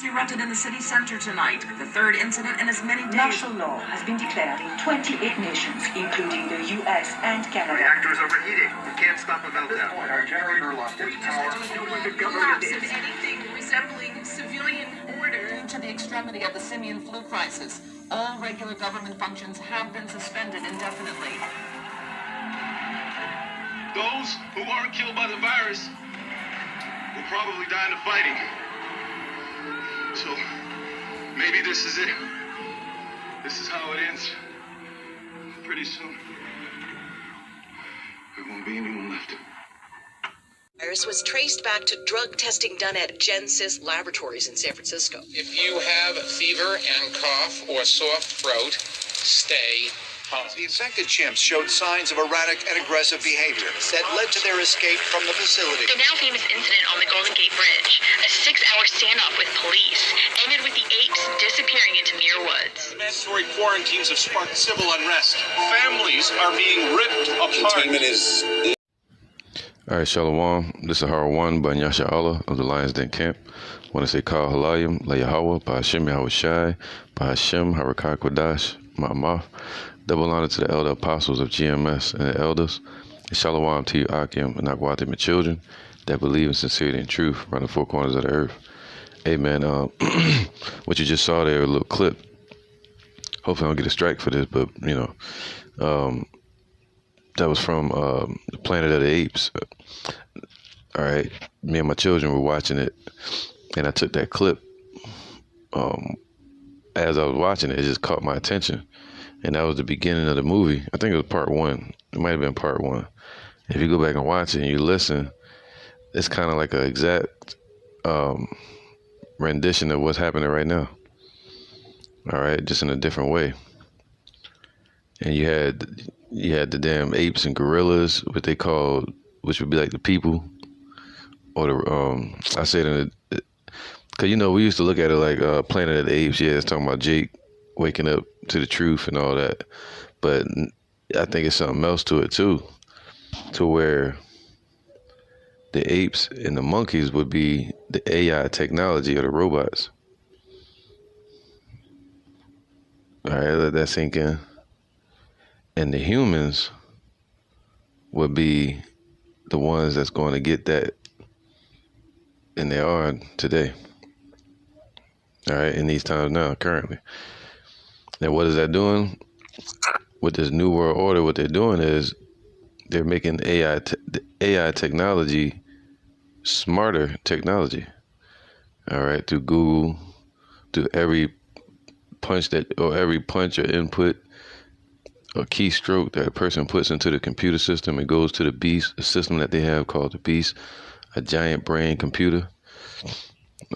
erupted in the city center tonight, the third incident in as many days. Martial law has been declared in 28 nations, including the U.S. and Canada. Reactors overheating. We can't stop a meltdown. Our generator lost its power. Collapse of anything resembling civilian order. To the extremity of the simian flu crisis, all regular government functions have been suspended indefinitely. Those who aren't killed by the virus will probably die in the fighting. So maybe this is it. This is how it ends. Pretty soon, there won't be anyone left. Virus was traced back to drug testing done at Genesis Laboratories in San Francisco. If you have fever and cough or sore throat, stay home. The infected chimps showed signs of erratic and aggressive behavior that led to their escape from the facility. The now famous incident on the Golden Gate Bridge, a 6-hour standoff with police, ended with the apes disappearing into Muir Woods. Mandatory quarantines have sparked civil unrest. Families are being ripped apart. All right, Shalom. This is Har1 by Yasha Allah of the Lions Den Camp. I want to say Kal Halayim, La Yahweh, Ba'Hashem Yahweh Shai, Ba'Hashem Harakai Kodash, Ma'amaf. Double honor to the elder apostles of GMS and the elders. And Shalom to you, Akim and Akwati, my children that believe in sincerity and truth around the four corners of the earth. Amen. What you just saw there, a little clip. Hopefully I don't get a strike for this, but, you know, that was from the Planet of the Apes. All right. Me and my children were watching it, and I took that clip. As I was watching it, it just caught my attention. And that was the beginning of the movie. I think it was part one. It might have been part one. If you go back and watch it and you listen, it's kind of like an exact rendition of what's happening right now. All right, just in a different way. And you had the damn apes and gorillas, what they called, which would be like the people, or the I said in the, cause you know we used to look at it like Planet of the Apes. Yeah, it's talking about Jake waking up to the truth and all that, but I think it's something else to it too, to where the apes and the monkeys would be the AI technology or the robots. All right, let that sink in. And the humans would be the ones that's going to get that, and they are today. All right, in these times now, currently. Now, what is that doing? With this New World Order, what they're doing is they're making AI technology smarter technology. All right, through Google, through every punch or input or keystroke that a person puts into the computer system, it goes to the beast, a system that they have called the beast, a giant brain computer.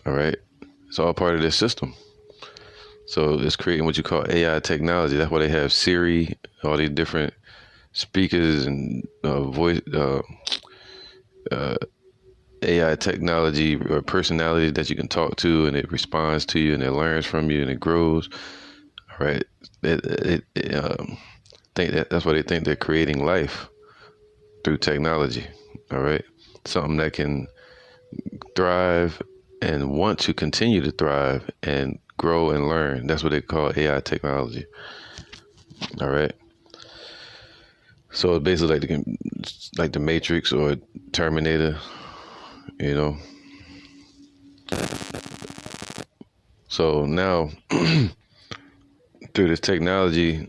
All right, it's all part of their system. So it's creating what you call AI technology. That's why they have Siri, all these different speakers and voice AI technology or personality that you can talk to, and it responds to you and it learns from you and it grows. All right, that's why they think they're creating life through technology. All right, something that can thrive and want to continue to thrive and grow and learn. That's what they call AI technology. All right. So it's basically like the Matrix or Terminator, you know. So now through this technology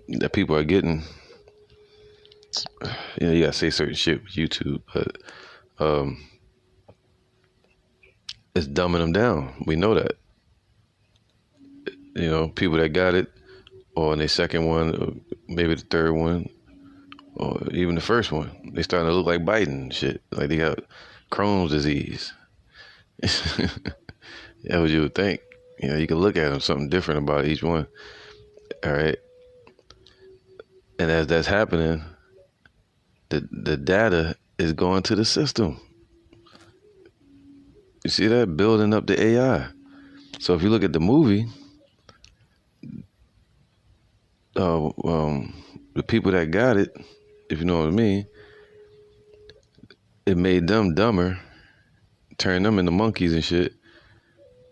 that people are getting, you know, you gotta say certain shit with YouTube, but it's dumbing them down. We know that. You know, people that got it, or in their second one, or maybe the third one, or even the first one, they starting to look like Biden and shit. Like they got Crohn's disease. That's what you would think. You know, you can look at them, something different about each one. All right. And as that's happening, the data is going to the system. You see that? Building up the AI. So if you look at the movie, the people that got it, if you know what I mean, it made them dumber, turned them into monkeys and shit,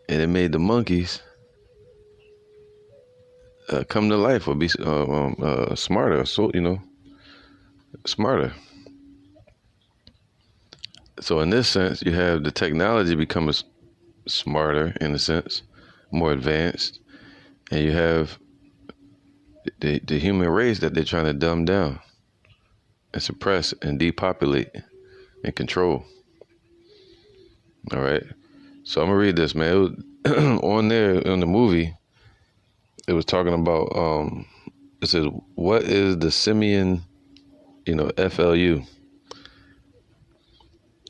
and it made the monkeys come to life or be smarter. So smarter. So in this sense, you have the technology becoming smarter in a sense, more advanced, and you have the human race that they're trying to dumb down and suppress and depopulate and control. All right. So I'm gonna read this, man. It was, on there in the movie, it was talking about it says, what is the simian, FLU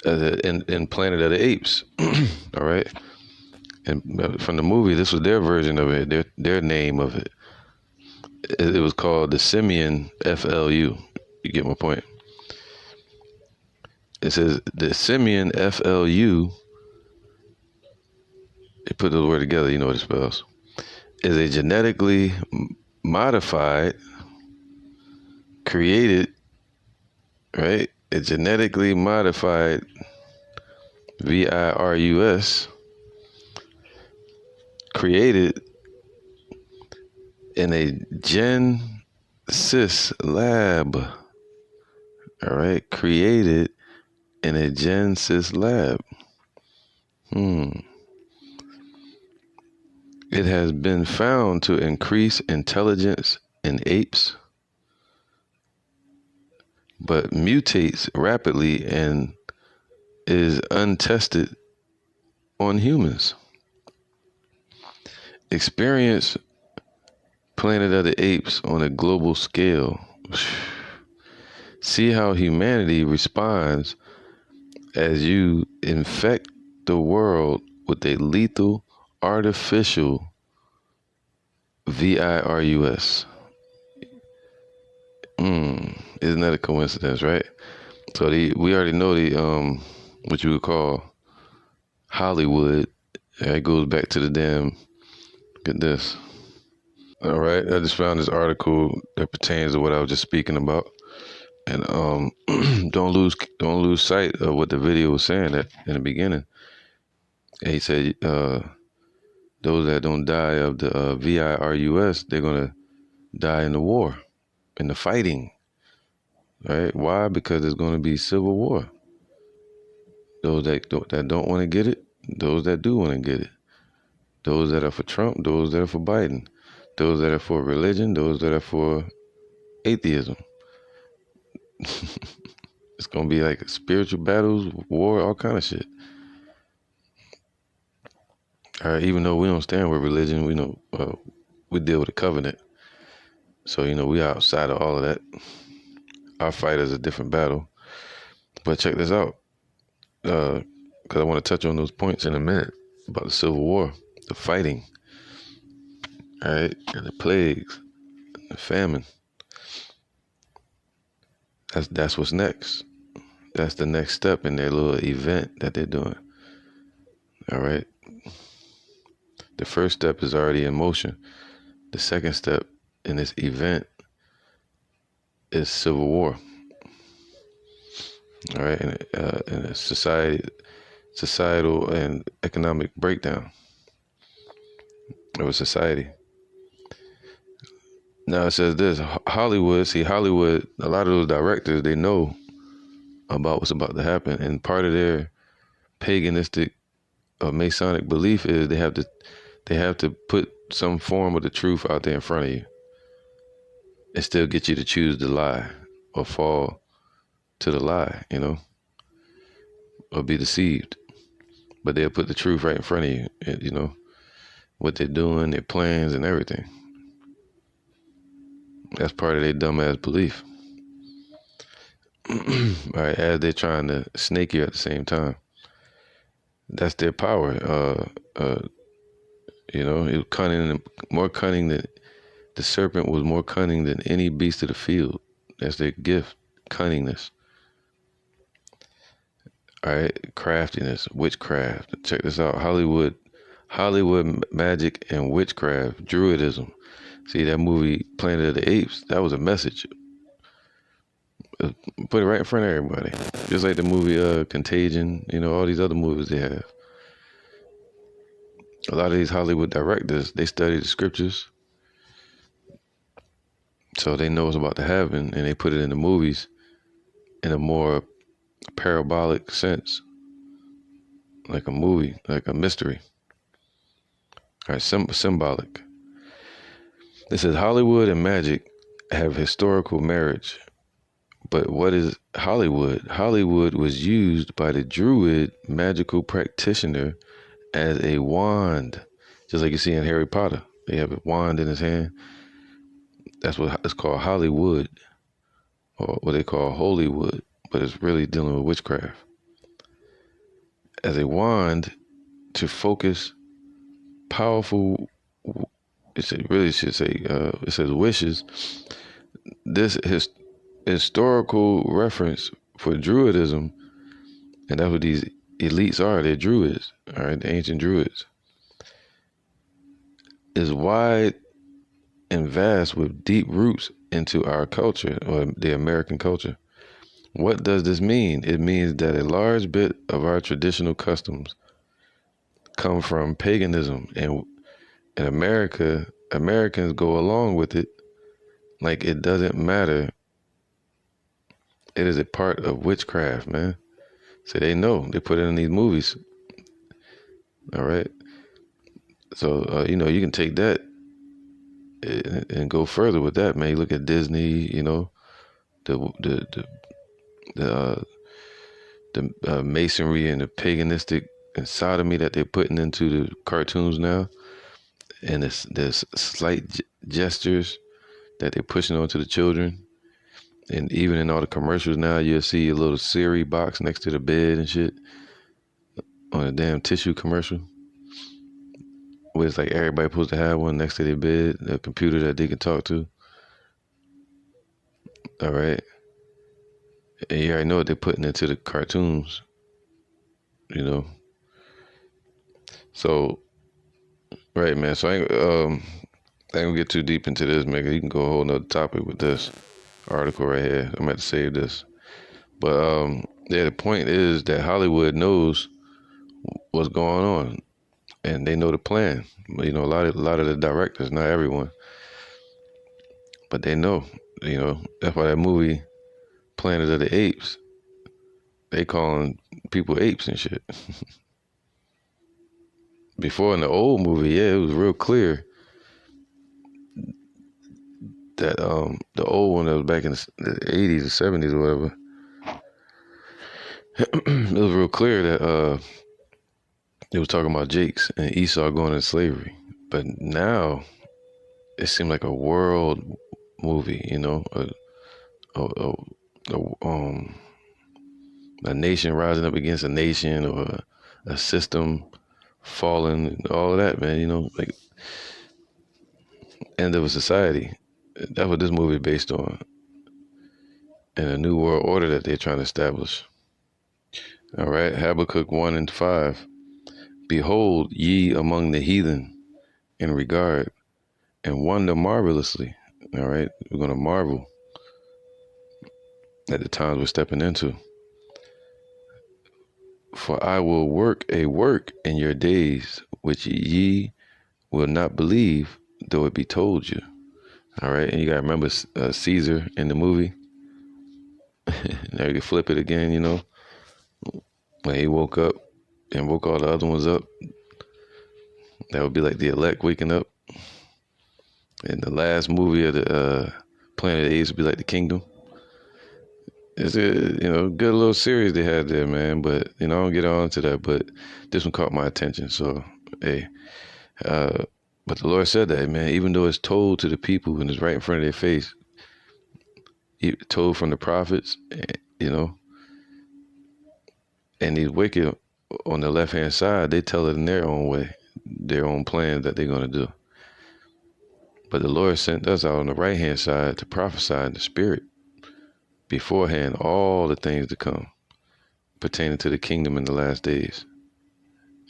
in Planet of the Apes? All right. And from the movie, this was their version of it, their name of it. It was called the simian FLU. You get my point? It says the simian FLU, they put those words together, you know what it spells, is a genetically modified, created, right? A genetically modified virus created in a GenSys lab. All right, created in a GenSys lab. It has been found to increase intelligence in apes, but mutates rapidly and is untested on humans. Experience Planet of the Apes on a global scale. See how humanity responds as you infect the world with a lethal artificial virus. Isn't that a coincidence, right? So we already know the what you would call Hollywood. It goes back to the damn. Look at this. All right, I just found this article that pertains to what I was just speaking about, and don't lose sight of what the video was saying in the beginning. And he said, those that don't die of the virus, they're gonna die in the war, in the fighting. Right? Why? Because there's gonna be civil war. Those that don't want to get it, those that do want to get it. Those that are for Trump, those that are for Biden. Those that are for religion, those that are for atheism. It's gonna be like spiritual battles, war, all kind of shit. All right, even though we don't stand with religion, we know we deal with a covenant. So we outside of all of that. Our fight is a different battle. But check this out, because I want to touch on those points in a minute about the Civil War, the fighting. All right, and the plagues, the famine. That's what's next. That's the next step in their little event that they're doing. All right. The first step is already in motion. The second step in this event is civil war. All right, and a societal and economic breakdown of a society. Now it says this, Hollywood, a lot of those directors, they know about what's about to happen. And part of their paganistic or Masonic belief is they have to put some form of the truth out there in front of you and still get you to choose the lie or fall to the lie, or be deceived. But they'll put the truth right in front of you, and, what they're doing, their plans and everything. That's part of their dumbass belief. All right, as they're trying to snake you at the same time. That's their power. It was cunning, more cunning than the serpent was more cunning than any beast of the field. That's their gift, cunningness. All right, craftiness, witchcraft. Check this out, Hollywood magic and witchcraft, druidism. See that movie, Planet of the Apes? That was a message. Put it right in front of everybody. Just like the movie Contagion, all these other movies they have. A lot of these Hollywood directors, they study the scriptures, so they know what's about to happen, and they put it in the movies in a more parabolic sense, like a movie, like a mystery, or symbolic. It says Hollywood and magic have historical marriage. But what is Hollywood? Hollywood was used by the Druid magical practitioner as a wand, just like you see in Harry Potter. They have a wand in his hand. That's what it's called, Hollywood, or what they call Holywood, but it's really dealing with witchcraft. As a wand to focus powerful, it really should say, it says wishes. This historical reference for Druidism, and that's what these elites are, they're Druids, all right, the ancient Druids, is wide and vast with deep roots into our culture, or the American culture. What does this mean? It means that a large bit of our traditional customs come from paganism, and in America, Americans go along with it like it doesn't matter. It is a part of witchcraft, man. So they know. They put it in these movies. All right. So, you can take that and go further with that, man. You look at Disney, the masonry and the paganistic and sodomy that they're putting into the cartoons now. And there's slight gestures that they're pushing onto the children. And even in all the commercials now, you'll see a little Siri box next to the bed and shit on a damn tissue commercial, where it's like everybody supposed to have one next to their bed, a computer that they can talk to. All right. And you already know what they're putting into the cartoons, So, right, man. So I ain't gonna get too deep into this, man, 'cause you can go a whole nother topic with this article right here. I'm going to save this. But the point is that Hollywood knows what's going on, and they know the plan. A lot of the directors, not everyone, but they know. That's why that movie Planet of the Apes, they calling people apes and shit. Before, in the old movie, yeah, it was real clear that the old one that was back in the 80s or 70s or whatever, it was real clear that it was talking about Jakes and Esau going into slavery. But now it seemed like a world movie, a nation rising up against a nation, or a system falling, all of that, man, like end of a society. That's what this movie is based on, and a new world order that they're trying to establish. All right, Habakkuk 1:5. Behold ye among the heathen in regard, and wonder marvelously. All right, we're going to marvel at the times we're stepping into. For I will work a work in your days, which ye will not believe, though it be told you. All right, and you got to remember Caesar in the movie. Now you can flip it again, when he woke up and woke all the other ones up. That would be like the elect waking up. And the last movie of the Planet of the Apes would be like the Kingdom. It's a good little series they had there, man. But I don't get on to that. But this one caught my attention. So hey, but the Lord said that, man. Even though it's told to the people and it's right in front of their face, told from the prophets, and these wicked on the left hand side, they tell it in their own way, their own plan that they're gonna do. But the Lord sent us out on the right hand side to prophesy in the spirit beforehand all the things to come pertaining to the kingdom in the last days,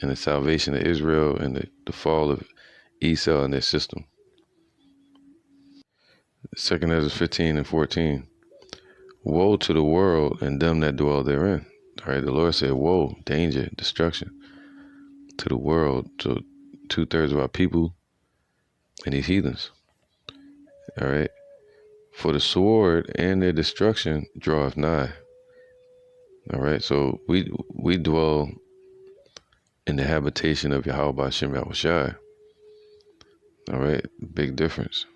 and the salvation of Israel, and the fall of Esau and their system. 2 Ezra 15:14. Woe to the world and them that dwell therein. All right, the Lord said, woe, danger, destruction to the world, to 2/3 of our people and these heathens. All right. For the sword and their destruction draweth nigh. All right. So we dwell in the habitation of Yahweh Hashem Yahushai. All right. Big difference.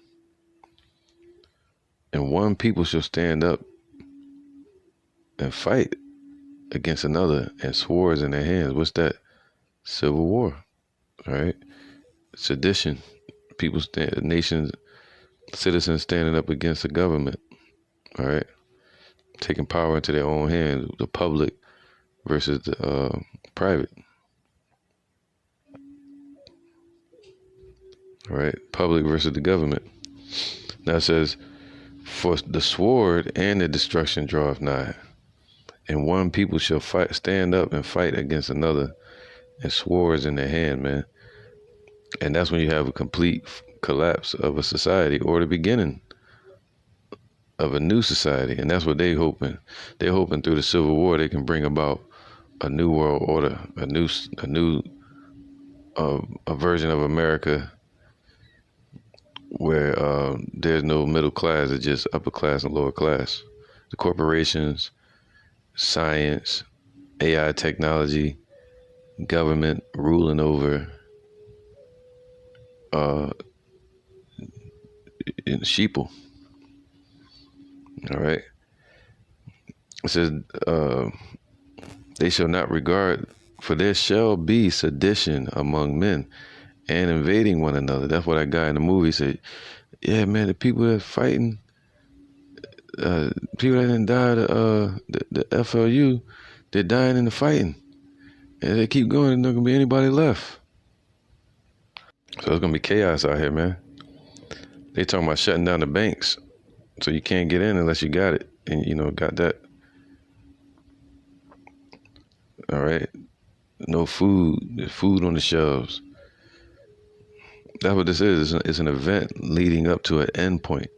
And one people shall stand up and fight against another, and swords in their hands. What's that? Civil war. All right. Sedition. People, nations, citizens standing up against the government. All right. Taking power into their own hands. The public versus the private. All right. Public versus the government. Now it says, for the sword and the destruction draweth nigh, and one people shall stand up and fight against another, and swords in their hand, man. And that's when you have a complete collapse of a society, or the beginning of a new society. And that's what they're hoping. They're hoping through the Civil War they can bring about a new world order, a version of America where there's no middle class, it's just upper class and lower class. The corporations, science, AI technology, government ruling over sheeple. All right. It says, they shall not regard, for there shall be sedition among men and invading one another. That's what that guy in the movie said. Yeah, man, the people that's fighting, people that didn't die, the FLU, they're dying in the fighting. And they keep going, there's not going to be anybody left. So it's going to be chaos out here, man. They talking about shutting down the banks. So you can't get in unless you got it. And, got that. All right. No food. There's food on the shelves. That's what this is. It's an event leading up to an end point.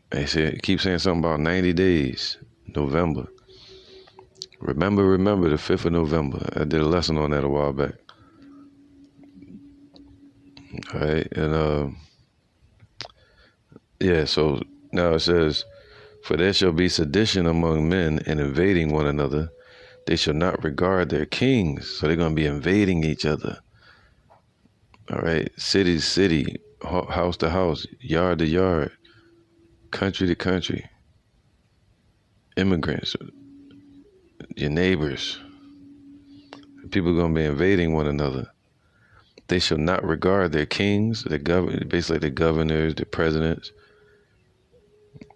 They keep saying something about 90 days, November. Remember, the 5th of November. I did a lesson on that a while back. All right. And, so now it says, for there shall be sedition among men and invading one another. They shall not regard their kings. So they're going to be invading each other. All right. City to city, house to house, yard to yard, country to country. Immigrants, your neighbors. People are going to be invading one another. They shall not regard their kings, basically the governors, the presidents.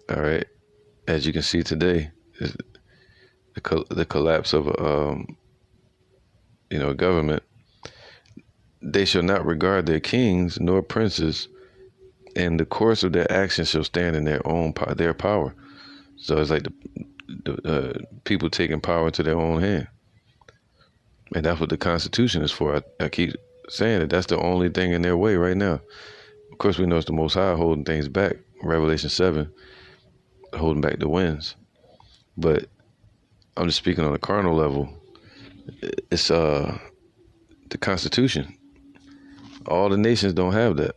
All right. As you can see today, the collapse of a government. They shall not regard their kings nor princes, and the course of their actions shall stand in their power. So it's like the people taking power into their own hand. And that's what the Constitution is for. I keep saying that that's the only thing in their way right now. Of course, we know it's the Most High holding things back. Revelation 7, holding back the winds. But I'm just speaking on a carnal level. It's the Constitution. All the nations don't have that.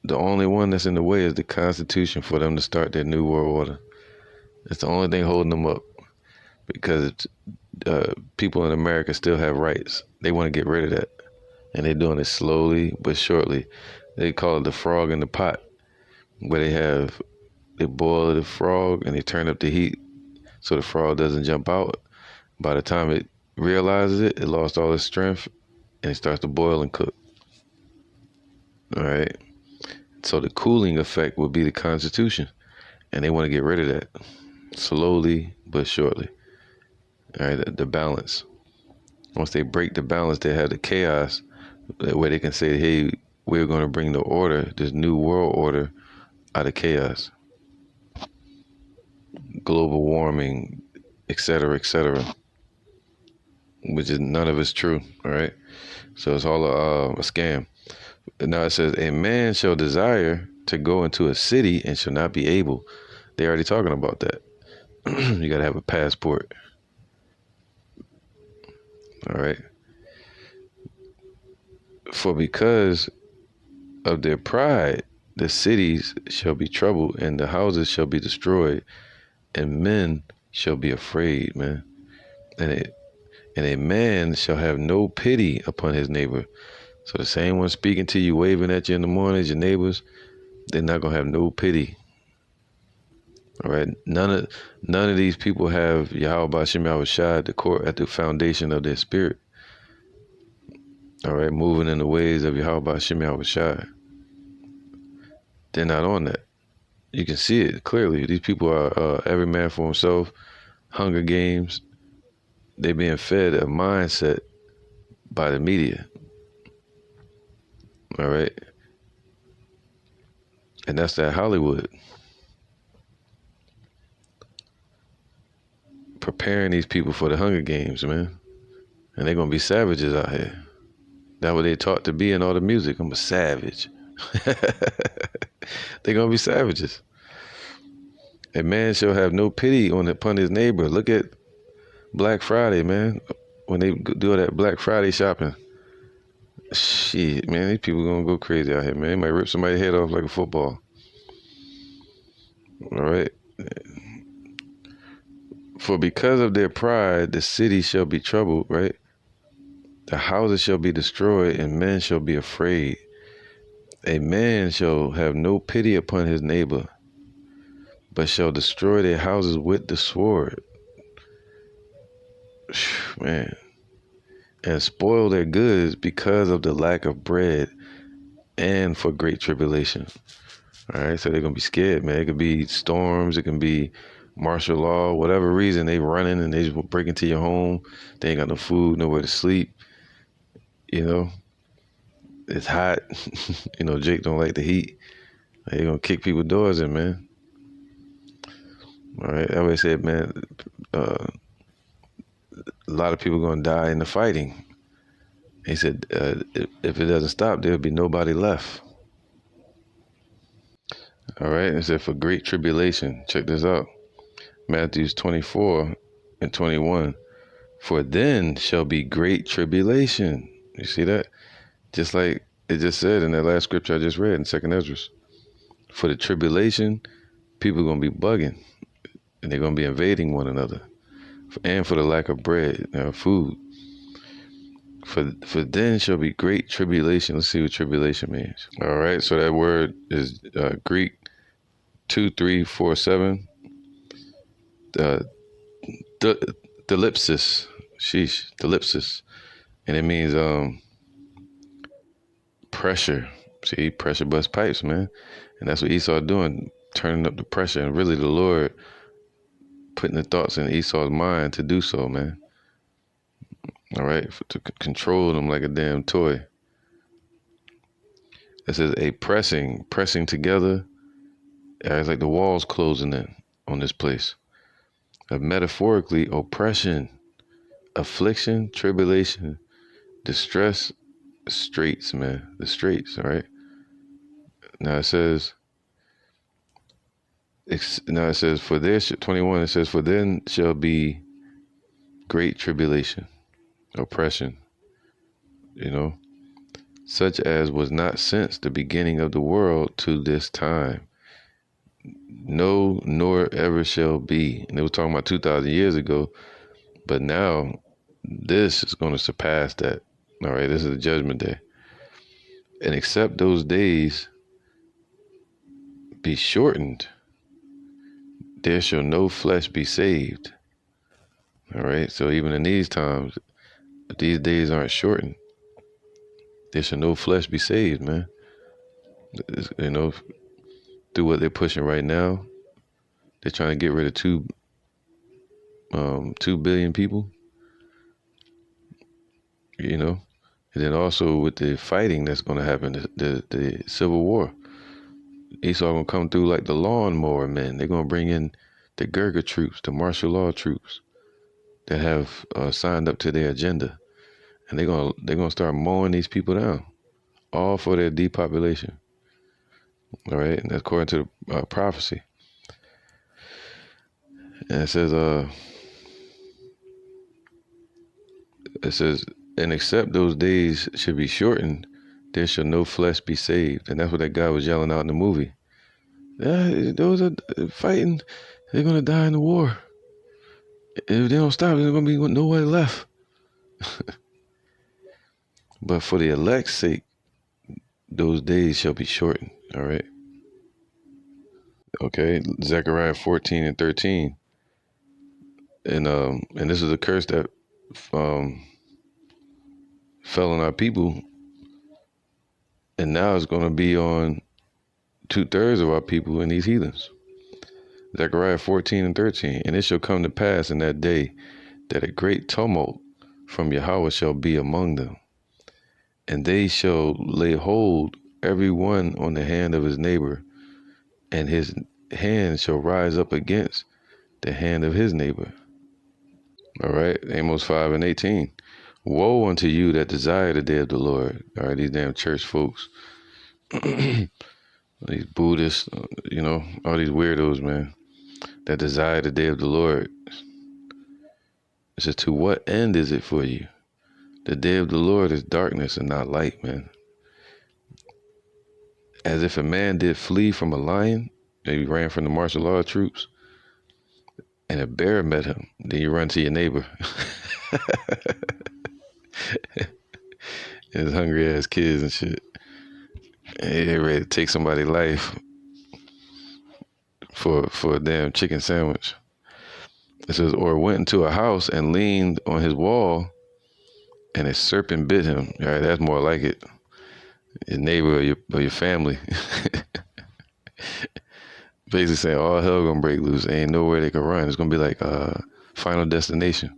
The only one that's in the way is the Constitution for them to start their new world order. It's the only thing holding them up, because people in America still have rights. They want to get rid of that, and they're doing it slowly but surely. They call it the frog in the pot, where they boil the frog and they turn up the heat so the frog doesn't jump out. By the time it realizes it lost all its strength, and it starts to boil and cook. All right. So the cooling effect would be the Constitution, and they want to get rid of that slowly but surely. All right. The balance. Once they break the balance, they have the chaos where they can say, hey, we're going to bring the order, this new world order, out of chaos. Global warming, et cetera, which is none of it's true. All right. So it's all a scam. Now it says, a man shall desire to go into a city and shall not be able. They're already talking about that. You got to have a passport. All right. For because of their pride, the cities shall be troubled, and the houses shall be destroyed, and men shall be afraid, man. And a man shall have no pity upon his neighbor. So the same one speaking to you, waving at you in the mornings, your neighbors, they're not gonna have no pity. All right, none of these people have Yahweh Ba'Shem Yahweh Shai at the core, at the foundation of their spirit. All right, moving in the ways of Yahweh Ba'Shem Yahweh Shai. They're not on that. You can see it clearly. These people are every man for himself. Hunger Games. They're being fed a mindset by the media. All right, and that's that Hollywood. Preparing these people for the Hunger Games, man. And they're going to be savages out here. That's what they taught to be in all the music. I'm a savage. They're going to be savages. A man shall have no pity upon his neighbor. Look at Black Friday, man. When they do all that Black Friday shopping. Shit, man, these people going to go crazy out here, man. They might rip somebody's head off like a football. All right. For because of their pride, the city shall be troubled, right? The houses shall be destroyed, and men shall be afraid. A man shall have no pity upon his neighbor, but shall destroy their houses with the sword. Man. And spoil their goods because of the lack of bread and for great tribulation. All right, so they're going to be scared, man. It could be storms, it can be martial law, whatever reason they running and they just break into your home. They ain't got no food, nowhere to sleep. You know, it's hot. You know, Jake don't like the heat. They're gonna kick people's doors in, man. All right, I always said, man, a lot of people gonna die in the fighting. He said, if it doesn't stop, there'll be nobody left. All right, it said for great tribulation. Check this out. Matthew 24 and 21. For then shall be great tribulation. You see that? Just like it just said in that last scripture I just read in 2nd Ezra. For the tribulation, people are going to be bugging. And they're going to be invading one another. And for the lack of bread, food. For then shall be great tribulation. Let's see what tribulation means. All right, so that word is Greek 2347. Thlipsis. Sheesh. Thlipsis. And it means pressure. See, pressure bust pipes, man. And that's what Esau doing, turning up the pressure. And really the Lord putting the thoughts in Esau's mind to do so, man. All right, to control them like a damn toy. It says a pressing together. It's like the walls closing in on this place. Metaphorically, oppression, affliction, tribulation, distress, straits, man. The straits, all right? Now it says, for there, 21, it says, for then shall be great tribulation, oppression, such as was not since the beginning of the world to this time. No, nor ever shall be. And they were talking about 2,000 years ago, but now this is going to surpass that. All right, this is the judgment day. And except those days be shortened, there shall no flesh be saved. All right, so even in these times, if these days aren't shortened, there shall no flesh be saved, man. Through what they're pushing right now, they're trying to get rid of 2 billion people. And then also with the fighting that's going to happen, the civil war. Esau gonna come through like the lawnmower men. They're gonna bring in the Gurkha troops, the martial law troops that have signed up to their agenda, and they're gonna start mowing these people down, all for their depopulation. All right, and that's according to the prophecy. And it says, and except those days should be shortened, there shall no flesh be saved. And that's what that guy was yelling out in the movie. Those are fighting. They're going to die in the war. If they don't stop, there's going to be nobody left. But for the elect's sake, those days shall be shortened. All right. Okay. Zechariah 14 and 13. And this is a curse that fell on our people. And now it's going to be on 2/3 of our people and these heathens. Zechariah 14 and 13. And it shall come to pass in that day that a great tumult from Yahweh shall be among them. And they shall lay hold every one on the hand of his neighbor, and his hand shall rise up against the hand of his neighbor. All right, Amos 5 and 18. Woe unto you that desire the day of the Lord. All right, these damn church folks, these Buddhists, all these weirdos, man, that desire the day of the Lord. It says, to what end is it for you? The day of the Lord is darkness and not light, man. As if a man did flee from a lion, maybe ran from the martial law troops, and a bear met him, then you run to your neighbor. His hungry ass kids and shit. And they're ready to take somebody's life for a damn chicken sandwich. It says, or went into a house and leaned on his wall, and a serpent bit him. All right, that's more like it. Your neighbor or your family. Basically saying all hell gonna break loose. Ain't nowhere they can run. It's gonna be like Final Destination.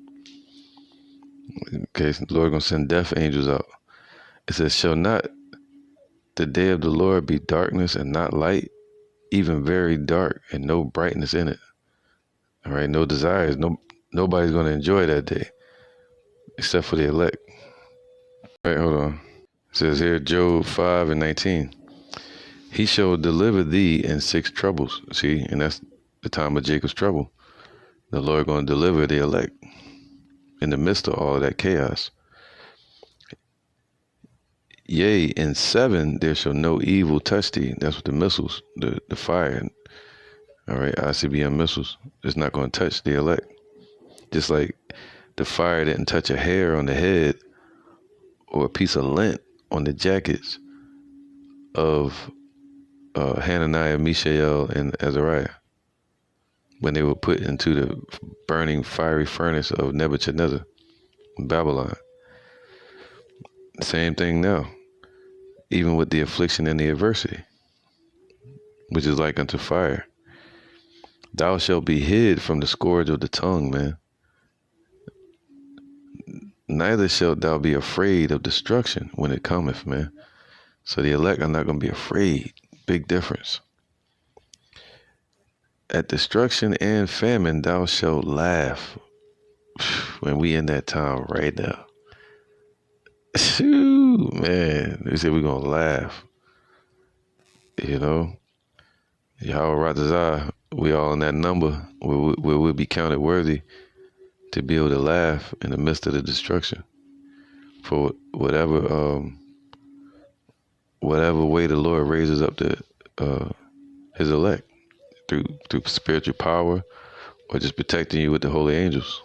Okay, so the Lord gonna send death angels out. It says, shall not the day of the Lord be darkness and not light, even very dark and no brightness in it? All right, no desires. Nobody's gonna enjoy that day except for the elect. All right, hold on. It says here, Job 5 and 19. He shall deliver thee in 6 troubles. See, and that's the time of Jacob's trouble. The Lord going to deliver the elect in the midst of all of that chaos. Yea, in 7 there shall no evil touch thee. That's what the missiles, the fire. All right, ICBM missiles. It's not going to touch the elect. Just like the fire didn't touch a hair on the head or a piece of lint on the jackets of Hananiah, Mishael, and Azariah when they were put into the burning fiery furnace of Nebuchadnezzar in Babylon. Same thing now, even with the affliction and the adversity, which is like unto fire. Thou shalt be hid from the scourge of the tongue, man. Neither shalt thou be afraid of destruction when it cometh, man. So the elect are not going to be afraid. Big difference. At destruction and famine thou shalt laugh. When we in that time right now. Shoo, man. They said we're going to laugh. Yahweh Ratazah, we all in that number where we'll be counted worthy to be able to laugh in the midst of the destruction for whatever way the Lord raises up his elect through spiritual power or just protecting you with the holy angels.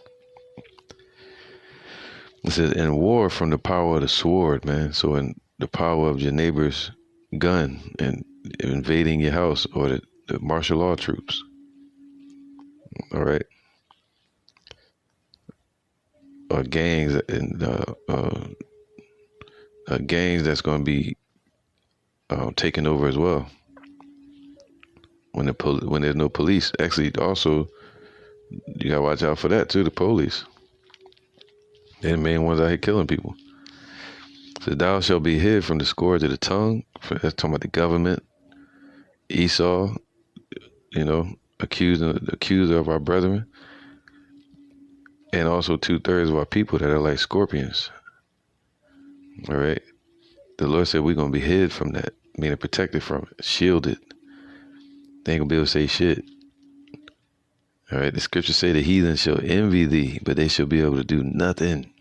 It says, in war from the power of the sword, man. So in the power of your neighbor's gun and invading your house or the martial law troops. All right. Or gangs and gangs that's going to be taken over as well. When there's no police, actually, also you gotta watch out for that too. The police, they're the main ones out here killing people. So thou shalt be hid from the scourge of the tongue. That's talking about the government. Esau, accuser of our brethren, and also 2/3 of our people that are like scorpions. All right, the Lord said we're gonna be hid from that, meaning protected from it, shielded. They ain't gonna be able to say shit. All right, the scriptures say the heathen shall envy thee, but they shall be able to do nothing.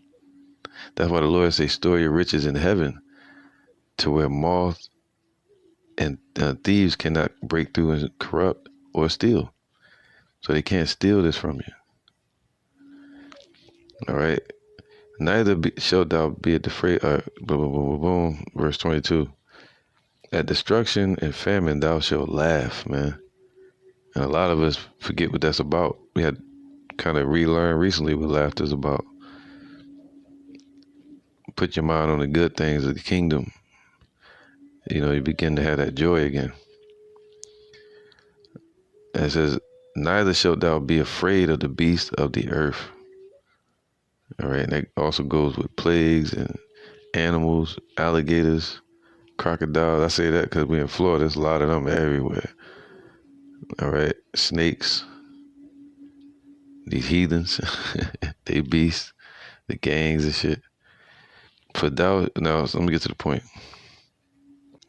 That's why the Lord say store your riches in heaven, to where moth and thieves cannot break through and corrupt or steal. So they can't steal this from you. All right. Neither shalt thou be afraid. Boom, boom, boom, boom, boom. Verse 22. At destruction and famine thou shalt laugh, man. And a lot of us forget what that's about. We had kind of relearned recently what laughter is about. Put your mind on the good things of the kingdom. You know, you begin to have that joy again. And it says, neither shalt thou be afraid of the beast of the earth. All right, and that also goes with plagues and animals, alligators, crocodiles. I say that because we're in Florida. There's a lot of them everywhere. All right, snakes, these heathens, they beasts, the gangs and shit. For thou, now let me get to the point.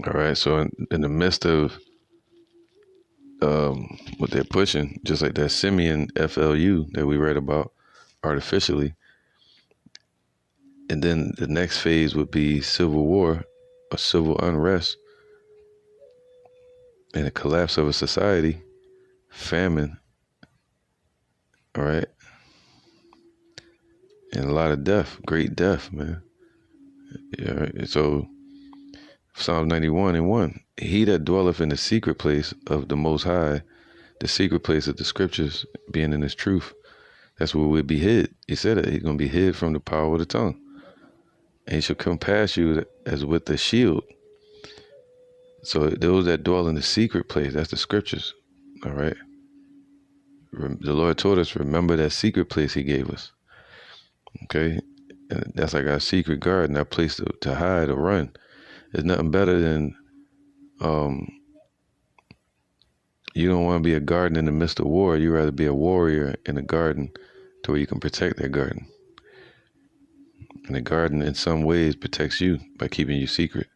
All right, so in the midst of what they're pushing, just like that simian FLU that we read about artificially, and then the next phase would be civil war or civil unrest and the collapse of a society, famine, all right, and a lot of death, great death, man. Yeah, right? So Psalm 91:1, he that dwelleth in the secret place of the Most High, the secret place of the scriptures being in his truth, that's where we'll be hid. He said that he's going to be hid from the power of the tongue. And he shall come past you as with a shield. So those that dwell in the secret place, that's the scriptures, all right? The Lord told us, remember that secret place he gave us, okay? And that's like our secret garden, our place to hide or run. There's nothing better than, you don't want to be a garden in the midst of war. You'd rather be a warrior in a garden to where you can protect that garden. And the garden in some ways protects you by keeping you secret.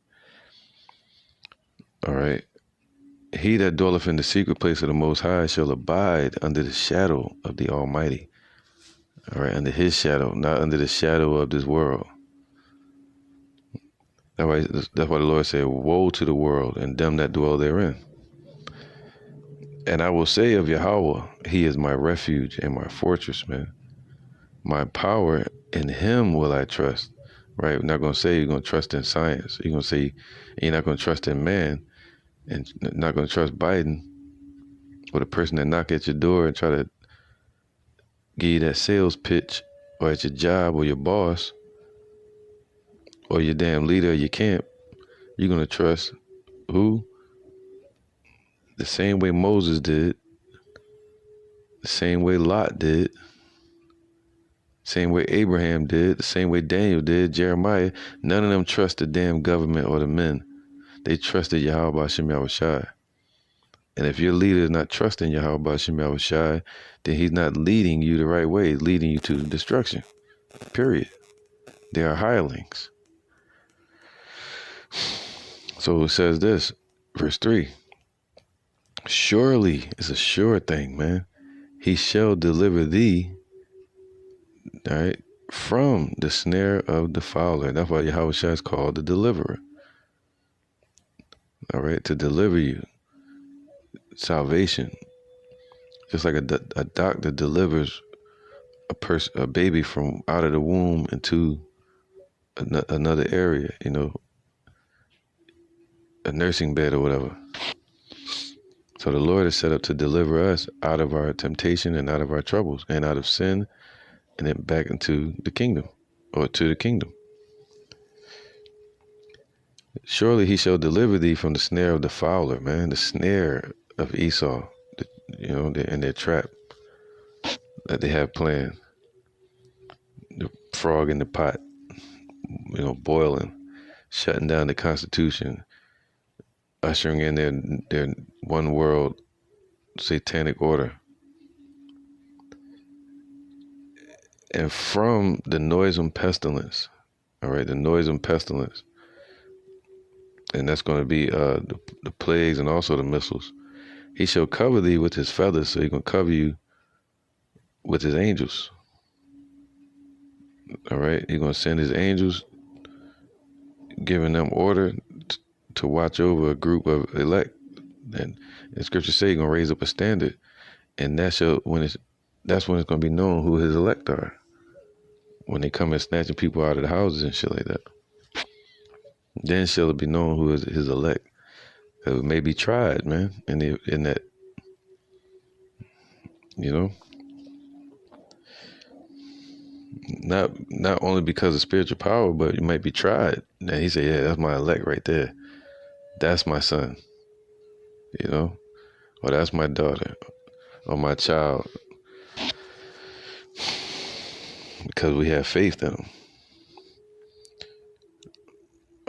All right. He that dwelleth in the secret place of the Most High shall abide under the shadow of the Almighty. All right, under his shadow, not under the shadow of this world. That's why the Lord said, woe to the world and them that dwell therein. And I will say of Yahweh, he is my refuge and my fortress, man. My power, in him will I trust. Right? We're not going to say you're going to trust in science. You're going to say you're not going to trust in man and not going to trust Biden or the person that knock at your door and try to give you that sales pitch, or at your job or your boss or your damn leader of your camp. You're going to trust who? The same way Moses did, the same way Lot did, same way Abraham did, the same way Daniel did, Jeremiah. None of them trust the damn government or the men. They trusted Yahweh Hashem Yahushai. And if your leader is not trusting Yahweh Hashem Yahushai, then he's not leading you the right way. He's leading you to destruction. Period. They are hirelings. So it says this, verse 3. Surely, it's a sure thing, man. He shall deliver thee, all right, from the snare of the fowler. That's why Yahweh Shai is called the deliverer. All right, to deliver you. Salvation. Just like a doctor delivers a baby from out of the womb into another area, you know, a nursing bed or whatever. So the Lord is set up to deliver us out of our temptation and out of our troubles and out of sin, and then back into the kingdom, or to the kingdom. Surely he shall deliver thee from the snare of the fowler, man, the snare of Esau, you know, in their trap that they have planned. The frog in the pot, you know, boiling, shutting down the Constitution, ushering in their one world satanic order. And from the noisome pestilence, all right, the noisome pestilence, and that's going to be the plagues and also the missiles. He shall cover thee with his feathers, so he's going to cover you with his angels. All right, he's going to send his angels, giving them order to watch over a group of elect. And Scripture say He's gonna raise up a standard, and that's when it's gonna be known who His elect are. When they come and snatching people out of the houses and shit like that, then shall it be known who is His elect. It may be tried, man, in that, you know, not only because of spiritual power, but you might be tried. And He said, yeah, that's my elect right there. That's my son, you know, or that's my daughter, or my child, because we have faith in Him.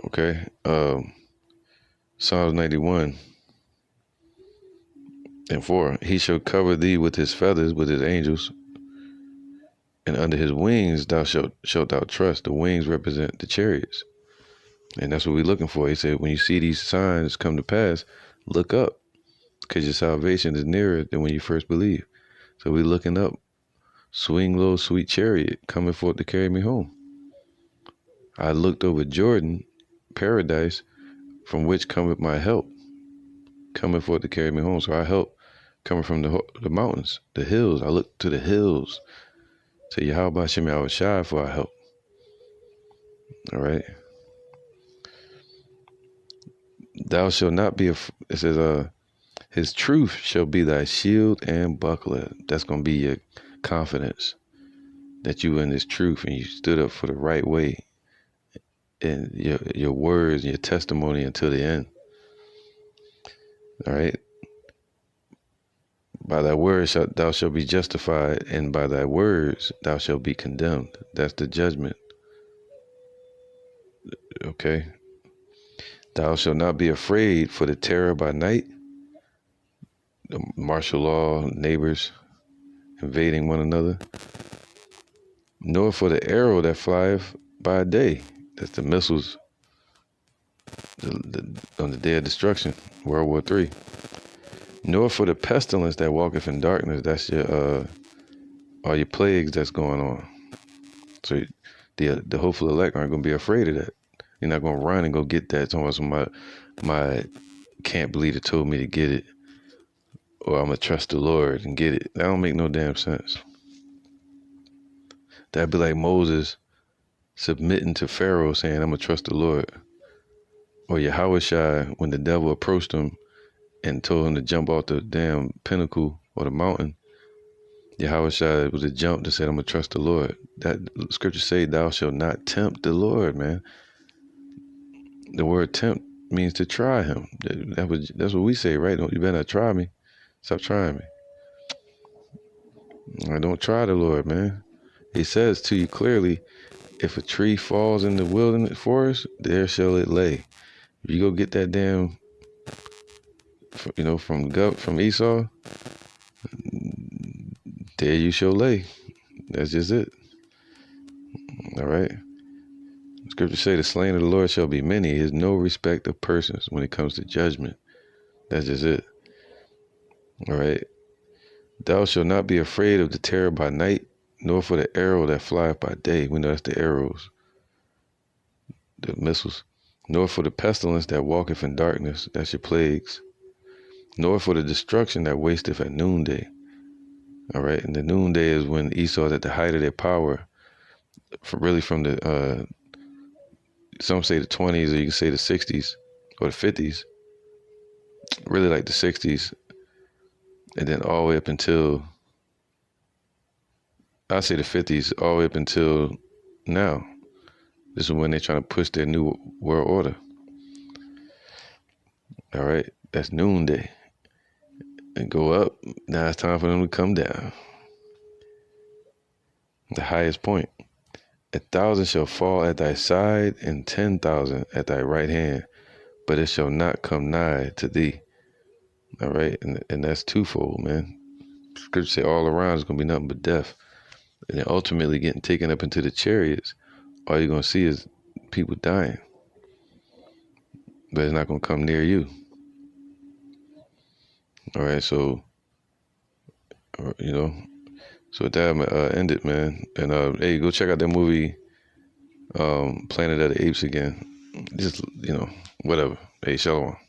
Okay, Psalms 91:4. He shall cover thee with His feathers, with His angels, and under His wings shalt thou trust. The wings represent the chariots, and that's what we're looking for. He said, when you see these signs come to pass, look up, because your salvation is nearer than when you first believe. So we're looking up. Swing low, sweet chariot, coming forth to carry me home. I looked over Jordan, paradise, from which cometh my help, coming forth to carry me home. So our help coming from the mountains, the hills. I look to the hills, to Yahweh Hashem Yahushua for our help. All right. Thou shalt not be, it says, His truth shall be thy shield and buckler. That's going to be your confidence, that you in this truth and you stood up for the right way, and your words and your testimony until the end. All right. By thy words thou shalt be justified, and by thy words thou shalt be condemned. That's the judgment. Okay. Thou shalt not be afraid for the terror by night, the martial law, neighbors invading one another, nor for the arrow that flieth by day. That's the missiles on the day of destruction, World War III. Nor for the pestilence that walketh in darkness. That's your all your plagues that's going on. So the hopeful elect aren't going to be afraid of that. You're not going to run and go get that. Someone, my camp leader told me to get it, or I'm going to trust the Lord and get it. That don't make no damn sense. That'd be like Moses submitting to Pharaoh saying, I'm going to trust the Lord. Or Yahushua, when the devil approached him and told him to jump off the damn pinnacle or the mountain, Yahushua was a jump that said, I'm going to trust the Lord. That scripture say, thou shalt not tempt the Lord, man. The word tempt means to try Him. That's what we say, right? You better not try me. Stop trying me. Don't try the Lord, man. He says to you clearly, if a tree falls in the wilderness forest, there shall it lay. If you go get that damn, from Esau, there you shall lay. That's just it. All right. Scripture say the slain of the Lord shall be many. He is no respect of persons when it comes to judgment. That's just it. All right. Thou shalt not be afraid of the terror by night, nor for the arrow that flieth by day. We know that's the arrows, the missiles. Nor for the pestilence that walketh in darkness. That's your plagues. Nor for the destruction that wasteth at noonday. All right. And the noonday is when Esau is at the height of their power. From the, some say the 20s, or you can say the 60s or the 50s. Really like the 60s. And then all the way up until, I say the 50s, all the way up until now. This is when they're trying to push their new world order. All right, that's noonday. And go up, now it's time for them to come down. The highest point. 1,000 shall fall at thy side, and 10,000 at thy right hand, but it shall not come nigh to thee. All right, and that's twofold, man. Scripture say all around is going to be nothing but death. And then ultimately getting taken up into the chariots, all you're going to see is people dying. But it's not going to come near you. All right, so, so with that, I'm going to end it, man. And, hey, go check out that movie, Planet of the Apes again. Just, whatever. Hey, shalom.